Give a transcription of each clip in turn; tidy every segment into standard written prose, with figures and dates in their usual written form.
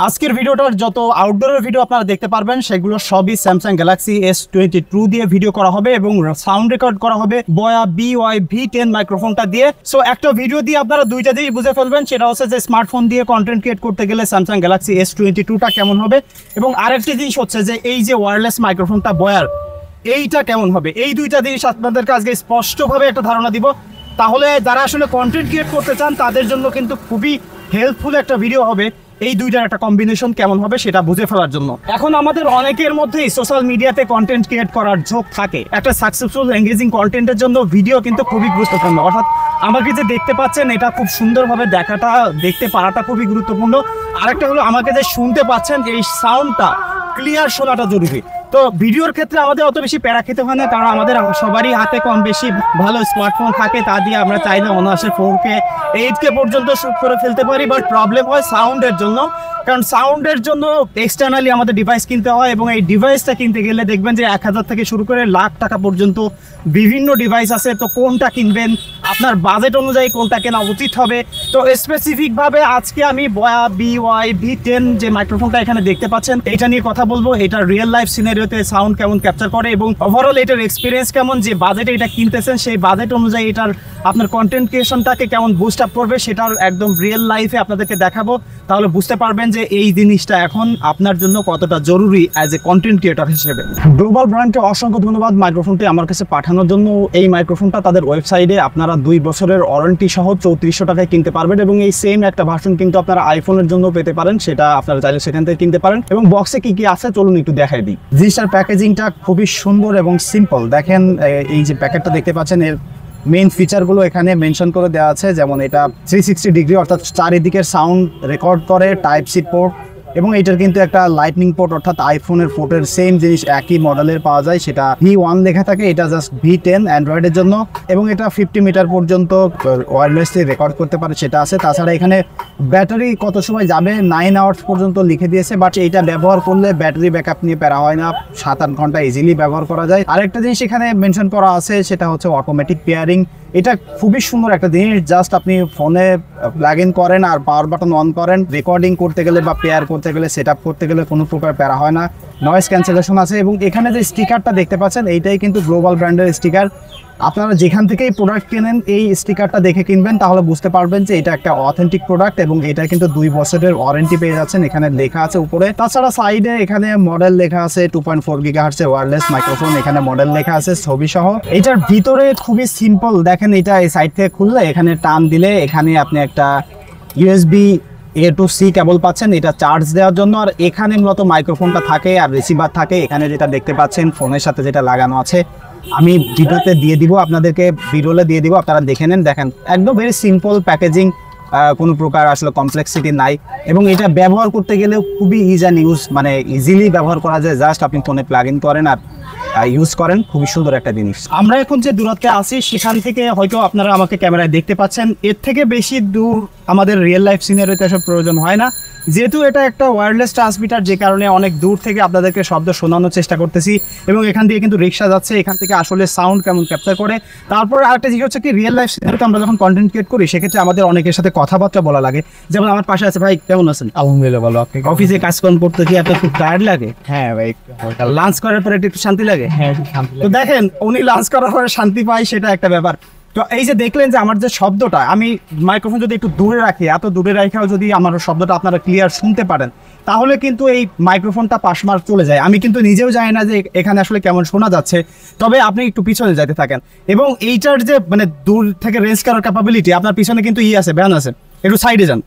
আজকের ভিডিওটার যত আউটডোরের ভিডিও আপনারা দেখতে পারবেন সেগুলো সবই স্যামসাং গ্যালাক্সি S22 দিয়ে ভিডিও করা হবে এবং সাউন্ড রেকর্ড করা হবে বয়া BY-V10 মাইক্রোফোনটা দিয়ে। সো একটা ভিডিও দিয়ে আপনারা দুইটা দিয়েই বুঝে ফেলবেন, সেটা হচ্ছে যে স্মার্টফোন দিয়ে কন্টেন্ট ক্রিয়েট করতে গেলে স্যামসাং গ্যালাক্সি S22টা কেমন হবে, এবং আরেকটি জিনিস হচ্ছে যে এই যে ওয়্যারলেস মাইক্রোফোনটা বয়ার এইটা কেমন হবে। এই দুইটা জিনিস আপনাদেরকে আজকে স্পষ্টভাবে একটা ধারণা দিব। তাহলে যারা আসলে কন্টেন্ট ক্রিয়েট করতে চান তাদের জন্য কিন্তু খুবই হেল্পফুল একটা ভিডিও হবে, এই দুইটার একটা কম্বিনেশন কেমন হবে সেটা বুঝে ফেলার জন্য। এখন আমাদের অনেকের মধ্যেই সোশ্যাল মিডিয়াতে কন্টেন্ট ক্রিয়েট করার ঝোঁক থাকে। একটা সাকসেসফুল এঙ্গেজিং কন্টেন্টের জন্য ভিডিও কিন্তু খুবই গুরুত্বপূর্ণ। অর্থাৎ আমাকে যে দেখতে পাচ্ছেন এটা খুব সুন্দরভাবে দেখাটা, দেখতে পারাটা খুবই গুরুত্বপূর্ণ। আরেকটা হলো আমাকে যে শুনতে পাচ্ছেন এই সাউন্ডটা ক্লিয়ার শোনাটা জরুরি। তো ভিডিওর ক্ষেত্রে আমাদের অত বেশি প্যারা খেতে হয় না, কারণ আমাদের সবারই হাতে কম বেশি ভালো স্মার্টফোন থাকে, তা দিয়ে আমরা চাইলে অনায়াসে 4K 8K পর্যন্ত শুট করে ফেলতে পারি। বাট প্রবলেম হয় সাউন্ডের জন্য, কারণ সাউন্ডের জন্য এক্সটার্নালি আমাদের ডিভাইস কিনতে হয়, এবং এই ডিভাইসটা কিনতে গেলে দেখবেন যে 1000 থেকে শুরু করে লাখ টাকা পর্যন্ত বিভিন্ন ডিভাইস আছে। তো কোনটা কিনবেন, আপনার বাজেট অনুযায়ী কোনটা কেনা উচিত হবে। তো স্পেসিফিকভাবে আজকে আমি BY-V10 যে মাইক্রোফোনটা এখানে দেখতে পাচ্ছেন এটা নিয়ে কথা বলবো। এটা রিয়েল লাইফ সিনারিওতে সাউন্ড কেমন ক্যাপচার করে এবং ওভারঅল এটার এক্সপিরিয়েন্স কেমন, যে বাজেটে এটা কিনতেছেন সেই বাজেট অনুযায়ী এটার আপনার কন্টেন্ট ক্রিয়েশনটাকে কেমন বুস্ট আপ করবে সেটার একদম রিয়েল লাইফে আপনাদেরকে দেখাবো। তাহলে বুঝতে পারবেন যে এই জিনিসটা এখন আপনার জন্য কতটা জরুরি অ্যাজ এ কন্টেন্ট ক্রিয়েটর হিসেবে। গ্লোবাল ব্র্যান্ডকে অসংখ্য ধন্যবাদ মাইক্রোফোনটি আমার কাছে পাঠানোর জন্য। এই মাইক্রোফোনটা তাদের ওয়েবসাইটে আপনারা 2 বছরের ওয়ারেন্টি সহ 3400 টাকায় কিনতে পারবেন, এবং এই সেম একটা ভার্সন কিন্তু আপনারা আইফোনের জন্য পেতে পারেন, সেটা আপনারা চাইলে সেখান থেকে কিনতে পারেন। এবং বক্সে কি কি আছে চলুন একটু দেখাই দিই। জিনিসটার প্যাকেজিংটা খুবই সুন্দর এবং সিম্পল। দেখেন এই যে প্যাকেটটা দেখতে পাচ্ছেন, এর মেইন ফিচারগুলো এখানে মেনশন করে দেওয়া আছে। যেমন এটা 360 ডিগ্রি অর্থাৎ চারিদিকের সাউন্ড রেকর্ড করে, টাইপ সি পোর্ট, এবং এটার কিন্তু একটা লাইটনিং পোর্ট অর্থাৎ আইফোনের পোর্টের সেম জিনিস একই মডেলের পাওয়া যায়, সেটা V1 লেখা থাকে, এটা জাস্ট V10 অ্যান্ড্রয়েডের জন্য। এবং এটা 50 মিটার পর্যন্ত ওয়্যারলেসলি রেকর্ড করতে পারে সেটা আছে। তাছাড়া এখানে ব্যাটারি কত সময় যাবে 9 আওয়ার্স পর্যন্ত লিখে দিয়েছে, বাট এইটা ব্যবহার করলে ব্যাটারি ব্যাকআপ নিয়ে প্যারা হয় না, 7-8 ঘন্টা ইজিলি ব্যবহার করা যায়। আরেকটা জিনিস এখানে মেনশন করা আছে সেটা হচ্ছে অটোমেটিক পেয়ারিং। এটা খুবই সুন্দর একটা জিনিস, জাস্ট আপনি ফোনে প্লাগ ইন করেন আর পাওয়ার বাটন অন করেন, রেকর্ডিং করতে গেলে বা পেয়ার করতে গেলে, সেট আপ করতে গেলে কোনো প্রকার প্যারা হয় না। নয়েজ ক্যান্সেলেশন আছে, এবং এখানে যে স্টিকারটা দেখতে পাচ্ছেন এইটাই কিন্তু গ্লোবাল ব্র্যান্ডের স্টিকার। আপনারা যেখান থেকেই প্রোডাক্ট কেনেন এই স্টিকারটা দেখে কিনবেন, তাহলে বুঝতে পারবেন যে এটা একটা অথেন্টিক প্রোডাক্ট, এবং এটা কিন্তু 2 বছরের ওয়ারেন্টি পেয়ে যাচ্ছেন, এখানে লেখা আছে উপরে। তাছাড়া সাইডে এখানে মডেল লেখা আছে 2.4 GHz ওয়্যারলেস মাইক্রোফোন, এখানে মডেল লেখা আছে ছবি সহ। এটার ভিতরে খুবই সিম্পল, দেখেন এটা এই সাইড থেকে খুললে এখানে টান দিলে এখানে আপনি একটা USB A to C কেবল পাচ্ছেন, এটা চার্জ দেওয়ার জন্য। আর এখানে মূলত মাইক্রোফোনটা থাকে আর রিসিভার থাকে। এখানে যেটা দেখতে পাচ্ছেন ফোনের সাথে যেটা লাগানো আছে, আমি ভিডিওতে দিয়ে দিব, আপনাদেরকে ভিডিওলে দিয়ে দিব, আপনারা দেখে নেন। দেখেন একদম ভেরি সিম্পল প্যাকেজিং, কোনো প্রকার আসলে কমপ্লেক্সিটি নাই, এবং এটা ব্যবহার করতে গেলেও খুবই ইজ অ্যান্ড ইউজ, মানে ইজিলি ব্যবহার করা যায়। জাস্ট আপনি ফোনে প্লাগ ইন করেন আর ইউজ করেন, খুবই সুন্দর একটা জিনিস। আমরা এখন যে দূরত্বে আছি সেখান থেকে হয়তো আপনারা আমাকে ক্যামেরায় দেখতে পাচ্ছেন, এর থেকে বেশি দূর আমাদের রিয়েল লাইফ সিনারিওতে এসব প্রয়োজন হয় না, যেহেতু এটা একটা ওয়্যারলেস ট্রান্সমিটার, যে কারণে অনেক দূর থেকে আপনাদেরকে শব্দ শোনানোর চেষ্টা করতেছি। এবং এখান দিয়ে কিন্তু রিক্সা যাচ্ছে, এখান থেকে আসলে সাউন্ড কেমন ক্যাপচার করে। তারপর আরেকটা জিনিস হচ্ছে কি, রিয়েল লাইফ সিনারিওতে আমরা যখন কন্টেন্ট ক্রিয়েট করি সেক্ষেত্রে আমাদের অনেকের সাথে কথাবার্তা বলা লাগে। যেমন আমার পাশে আছে, ভাই কেমন আছেন? আলহামদুলিল্লাহ ভালো। আপনি? অফিসে কাজকর্ম করতে কি আপনার খুব টায়ার্ড লাগে? হ্যাঁ ভাই, লাঞ্চ করার পরে একটু শান্তি লাগে? হ্যাঁ। তো দেখেন উনি লাঞ্চ করার পরে শান্তি পায়, সেটা একটা ব্যাপার। তো এই যে দেখলেন যে আমার যে শব্দটা, আমি মাইক্রোফোন যদি একটু দূরে রাখি, এত দূরে রাখাও যদি আমার শব্দটা আপনারা ক্লিয়ার শুনতে পারেন, তাহলে কিন্তু এই মাইক্রোফোনটা পাশমার চলে যায়। আমি কিন্তু নিজেও জানি না যে এখানে আসলে কেমন শোনা যাচ্ছে, তবে আপনি একটু পিছনে যাইতে থাকেন। এবং এইটার যে মানে দূর থেকে রেঞ্জ করার ক্যাপাবিলিটি, আপনার পিছনে কিন্তু আছে, ব্যান আছে, একটু সাইডে যান,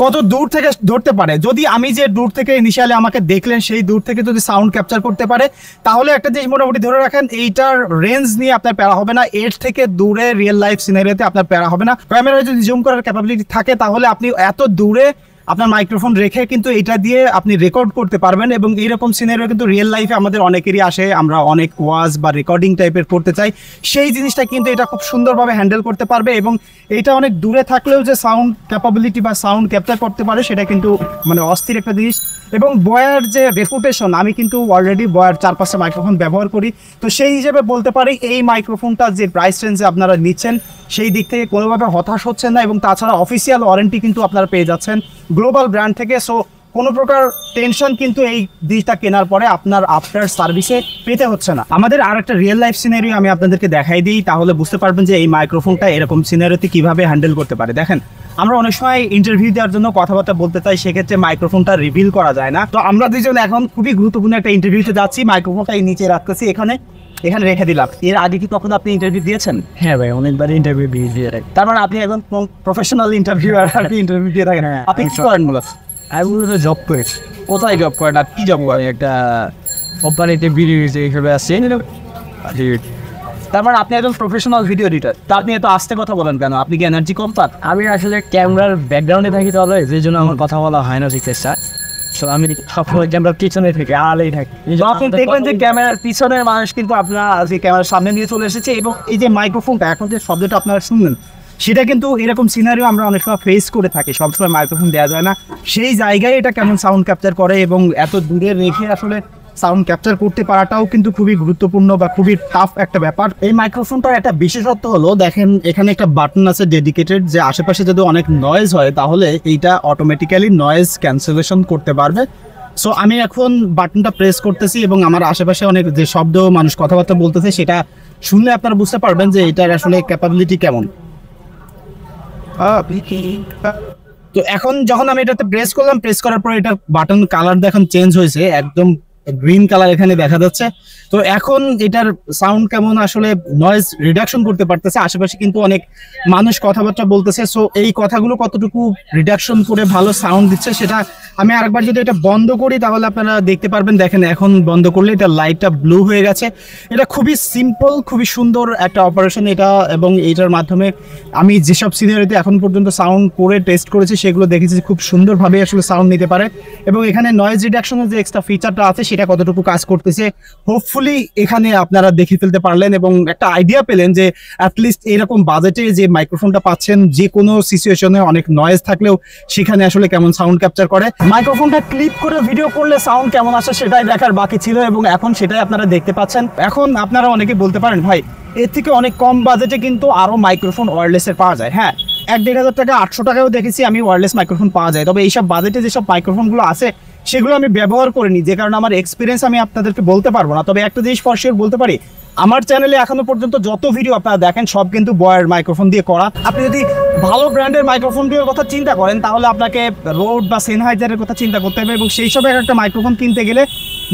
কত দূর থেকে ধরতে পারে। যদি আমি যে দূর থেকে ইনিশিয়ালি আমাকে দেখলেন সেই দূর থেকে যদি সাউন্ড ক্যাপচার করতে পারে, তাহলে একটা জিনিস মোটামুটি ধরে রাখেন, এইটার রেঞ্জ নিয়ে আপনার প্যারা হবে না। এর থেকে দূরে রিয়েল লাইফ সিনারিওতে আপনার প্যারা হবে না। ক্যামেরায় যদি জুম করার ক্যাপাবিলিটি থাকে তাহলে আপনি এত দূরে আপনার মাইক্রোফোন রেখে কিন্তু এটা দিয়ে আপনি রেকর্ড করতে পারবেন। এবং এইরকম সিনারিও কিন্তু রিয়েল লাইফে আমাদের অনেকেরই আসে, আমরা অনেক ওয়াজ বা রেকর্ডিং টাইপের করতে চাই, সেই জিনিসটা কিন্তু এটা খুব সুন্দরভাবে হ্যান্ডেল করতে পারবে। এবং এটা অনেক দূরে থাকলেও যে সাউন্ড ক্যাপাবিলিটি বা সাউন্ড ক্যাপচার করতে পারে সেটা কিন্তু মানে অস্থির একটা জিনিস। এবং বয়ার যে রেপুটেশন, আমি কিন্তু অলরেডি বয়ার 4-5টা মাইক্রোফোন ব্যবহার করি, তো সেই হিসেবে বলতে পারি এই মাইক্রোফোনটা যে প্রাইস রেঞ্জে আপনারা নিচ্ছেন সেই দিক থেকে কোনোভাবে হতাশ হচ্ছেন না, এবং তাছাড়া অফিসিয়াল ওয়ারেন্টি কিন্তু আপনারা পেয়ে যাচ্ছেন গ্লোবাল ব্র্যান্ড থেকে। সো কোনো প্রকার টেনশন কিন্তু এই জিনিসটা কেনার পরে আপনার আফটার সার্ভিসে পেতে হচ্ছে না। আমাদের আর একটা রিয়েল লাইফ সিনারিও আমি আপনাদেরকে দেখাই দিই, তাহলে বুঝতে পারবেন যে এই মাইক্রোফোনটা এরকম সিনারিওতে কিভাবে হ্যান্ডেল করতে পারে। দেখেন, আমরা অনেক সময় ইন্টারভিউ দেওয়ার জন্য কথাবার্তা বলতে চাই, সেক্ষেত্রে মাইক্রোফোনটা রিভিল করা যায় না। তো আমরা দুজন এখন খুবই গুরুত্বপূর্ণ একটা ইন্টারভিউতে যাচ্ছি, মাইক্রোফোনটা নিচে রাখতেছি, এখানে রেখে দিলাম। এর আগে কি কখনো আপনি ইন্টারভিউ দিয়েছেন? হ্যাঁ ভাই, অনেকবার ইন্টারভিউ দিয়ে রাখি। তার মানে আপনি একজন প্রফেশনাল ইন্টারভিউয়ার, আপনি ইন্টারভিউ দিয়ে থাকেন। আপনি কি করেন মূলত? আমি মূলত জব করি। কোথায় জব করেন আর কি জব করেন? একটা কোম্পানিতে ভিডিও হিসেবে আসছি। তার মানে আপনি একজন প্রফেশনাল ভিডিও এডিটর। তা আপনি এত আস্তে কথা বলেন কেন? আপনি কি এনার্জি কম পান? আমি আসলে ক্যামেরার ব্যাকগ্রাউন্ডে থাকি, তাহলে যে জন্য আমার কথা বলা হয় না ঠিক আছে। আমি সবসময় ক্যামেরার পিছনে থেকে আড়ালেই থাকি। আপনি দেখবেন যে ক্যামেরার পিছনের মানুষ কিন্তু আপনার আজকে ক্যামেরার সামনে নিয়ে চলে এসেছে, এবং এই যে মাইক্রোফোনটা এখন যে শব্দটা আপনারা শুনলেন সেটা কিন্তু এরকম সিনারিও আমরা অনেক সময় ফেস করে থাকি, সবসময় মাইক্রোফোন দেওয়া যায় না, সেই জায়গায় এটা কেমন সাউন্ড ক্যাপচার করে এবং এত দূরে রেখে আসলে সাউন্ড ক্যাপচার করতে পারাটাও কিন্তু খুবই গুরুত্বপূর্ণ বা খুবই টাফ একটা ব্যাপার। এই মাইক্রোফোনটার একটা বিশেষত্ব হলো, দেখেন এখানে একটা বাটন আছে ডেডিকেটেড, যে আশেপাশে যদি অনেক নয়েজ হয় তাহলে এইটা অটোমেটিক্যালি নয়েজ ক্যান্সেলেশন করতে পারবে। সো আমি এখন বাটনটা প্রেস করতেছি এবং আমার আশেপাশে অনেক যে শব্দ মানুষ কথাবার্তা বলতেছে সেটা শুনলে আপনারা বুঝতে পারবেন যে এটার আসলে ক্যাপাবিলিটি কেমন। তো এখন যখন আমি এটাতে প্রেস করলাম, প্রেস করার পর এটা বাটন কালার দেখুন চেঞ্জ হয়েছে, একদম গ্রিন কালার এখানে দেখা যাচ্ছে। তো এখন এটার সাউন্ড কেমন আসলে নয়েজ রিডাকশন করতে পারতেছে, আশেপাশে কিন্তু অনেক মানুষ কথাবার্তা বলতেছে। সো এই কথাগুলো কতটুকু রিডাকশন করে ভালো সাউন্ড দিচ্ছে সেটা আমি আরেকবার যদি এটা বন্ধ করি তাহলে আপনারা দেখতে পারবেন। দেখেন এখন বন্ধ করলে এটা লাইটটা ব্লু হয়ে গেছে। এটা খুবই সিম্পল, খুবই সুন্দর একটা অপারেশন এটা, এবং এইটার মাধ্যমে আমি যেসব সিনারিতে এখন পর্যন্ত সাউন্ড করে টেস্ট করেছি সেগুলো দেখেছি খুব সুন্দরভাবে আসলে সাউন্ড নিতে পারে। এবং এখানে নয়েজ রিডাকশনের যে এক্সট্রা ফিচারটা আছে সেটা কতটুকু কাজ করতেছে হোপফুলি এখানে আপনারা দেখে ফেলতে পারলেন এবং একটা আইডিয়া পেলেন যে অ্যাটলিস্ট এরকম বাজেটে যে মাইক্রোফোনটা পাচ্ছেন যে কোনো সিচুয়েশনে অনেক নয়েজ থাকলেও সেখানে আসলে কেমন সাউন্ড ক্যাপচার করে। মাইক্রোফোনটা ক্লিপ করে ভিডিও করলে সাউন্ড কেমন আসে সেটাই দেখার বাকি ছিল, এবং এখন সেটাই আপনারা দেখতে পাচ্ছেন। এখন আপনারা অনেকে বলতে পারেন ভাই এর থেকে অনেক কম বাজেটে কিন্তু আরো মাইক্রোফোন ওয়্যারলেসের পাওয়া যায়। হ্যাঁ, 1-1.5 টাকা 800 টাকাও দেখেছি আমি ওয়্যারলেস মাইক্রোফোন পাওয়া যায়, তবে এইসব বাজেটে যেসব মাইক্রোফোনগুলো আছে সেগুলো আমি ব্যবহার করিনি, যে কারণে আমার এক্সপিরিয়েন্স আমি আপনাদেরকে বলতে পারবো না। তবে একটা জিনিস ফর শিওর বলতে পারি, আমার চ্যানেলে এখনো পর্যন্ত যত ভিডিও আপনারা দেখেন সব কিন্তু বয়ার মাইক্রোফোন দিয়ে করা। আপনি যদি ভালো ব্র্যান্ডের মাইক্রোফোনগুলোর কথা চিন্তা করেন তাহলে আপনাকে রোড বা সেনহাইজারের কথা চিন্তা করতে হবে, এবং সেই সব একটা মাইক্রোফোন কিনতে গেলে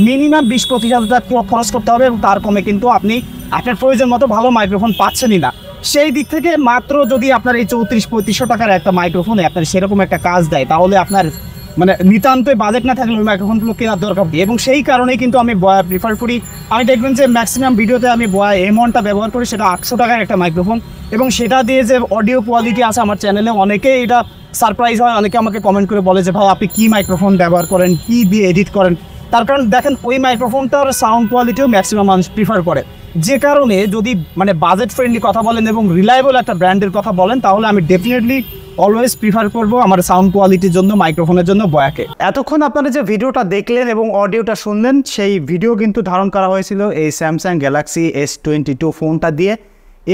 মিনিমাম 20-25 হাজার টাকা খরচ করতে হবে, এবং তার কমে কিন্তু আপনি আপনার প্রয়োজন মতো ভালো মাইক্রোফোন পাচ্ছেনই না। সেই দিক থেকে মাত্র যদি আপনার এই 3400-3500 টাকার একটা মাইক্রোফোনে আপনার সেরকম একটা কাজ দেয় তাহলে আপনার মানে নিতান্তই বাজেট না থাকলে ওই মাইক্রোফোনগুলো কেনার দরকার নেই, এবং সেই কারণেই কিন্তু আমি বয়া প্রিফার করি। আমি দেখবেন যে ম্যাক্সিমাম ভিডিওতে আমি বয়া M1টা ব্যবহার করি, সেটা 800 টাকার একটা মাইক্রোফোন, এবং সেটা দিয়ে যে অডিও কোয়ালিটি আছে আমার চ্যানেলে অনেকেই এটা সারপ্রাইজ হয়, অনেকে আমাকে কমেন্ট করে বলে যে ভাই আপনি কী মাইক্রোফোন ব্যবহার করেন, কী দিয়ে এডিট করেন। তার কারণ দেখেন ওই মাইক্রোফোনটার সাউন্ড কোয়ালিটিও ম্যাক্সিমাম মানুষ প্রিফার করে, যে কারণে যদি মানে বাজেট ফ্রেন্ডলি কথা বলেন এবং রিলায়েবল একটা ব্র্যান্ডের কথা বলেন তাহলে আমি ডেফিনেটলি অলওয়েজ প্রিফার করব আমার সাউন্ড কোয়ালিটির জন্য মাইক্রোফোনের জন্য বয়াকে। এতক্ষণ আপনারা যে ভিডিওটা দেখলেন এবং অডিওটা শুনলেন সেই ভিডিও কিন্তু ধারণ করা হয়েছিল এই স্যামসাং গ্যালাক্সি S22 ফোনটা দিয়ে,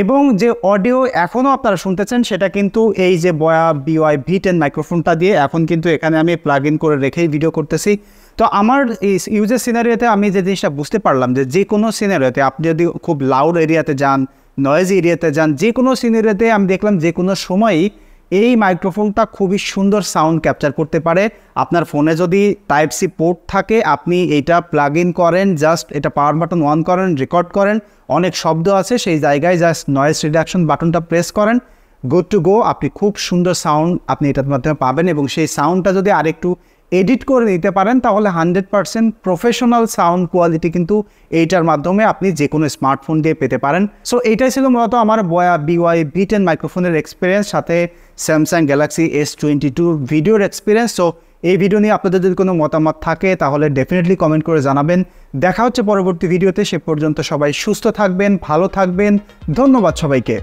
এবং যে অডিও এখনও আপনারা শুনতেছেন সেটা কিন্তু এই যে বয়া BY V10 মাইক্রোফোনটা দিয়ে এখন কিন্তু এখানে আমি প্লাগ ইন করে রেখেই ভিডিও করতেছি। তো আমার এই ইউজের সিনারিওতে আমি যে জিনিসটা বুঝতে পারলাম যে কোনো সিনারিওতে আপনি যদি খুব লাউড এরিয়াতে যান, নয়েজি এরিয়াতে যান, যে কোনো সিনারিওতে আমি দেখলাম যে কোনো সময়ই এই মাইক্রোফোনটা খুবই সুন্দর সাউন্ড ক্যাপচার করতে পারে। আপনার ফোনে যদি Type-C পোর্ট থাকে আপনি এইটা প্লাগ ইন করেন, জাস্ট এটা পাওয়ার বাটন অন করেন, রেকর্ড করেন, অনেক শব্দ আছে সেই জায়গায় জাস্ট নয়েজ রিডাকশন বাটনটা প্রেস করেন, গুড টু গো, আপনি খুব সুন্দর সাউন্ড আপনি এটার মাধ্যমে পাবেন। এবং সেই সাউন্ডটা যদি আরেকটু এডিট করে নিতে পারেন তাহলে 100% প্রফেশনাল সাউন্ড কোয়ালিটি কিন্তু এইটার মাধ্যমে আপনি যে কোনো স্মার্টফোন দিয়ে পেতে পারেন। সো এইটাই ছিল মূলত আমার বয়া BY V10 মাইক্রোফোনের এক্সপিরিয়েন্স, সাথে স্যামসাং গ্যালাক্সি S22 ভিডিওর এক্সপিরিয়েন্স। সো এই ভিডিও নিয়ে আপনাদের যদি কোনো মতামত থাকে তাহলে ডেফিনেটলি কমেন্ট করে জানাবেন। দেখা হচ্ছে পরবর্তী ভিডিওতে, সে পর্যন্ত সবাই সুস্থ থাকবেন, ভালো থাকবেন, ধন্যবাদ সবাইকে।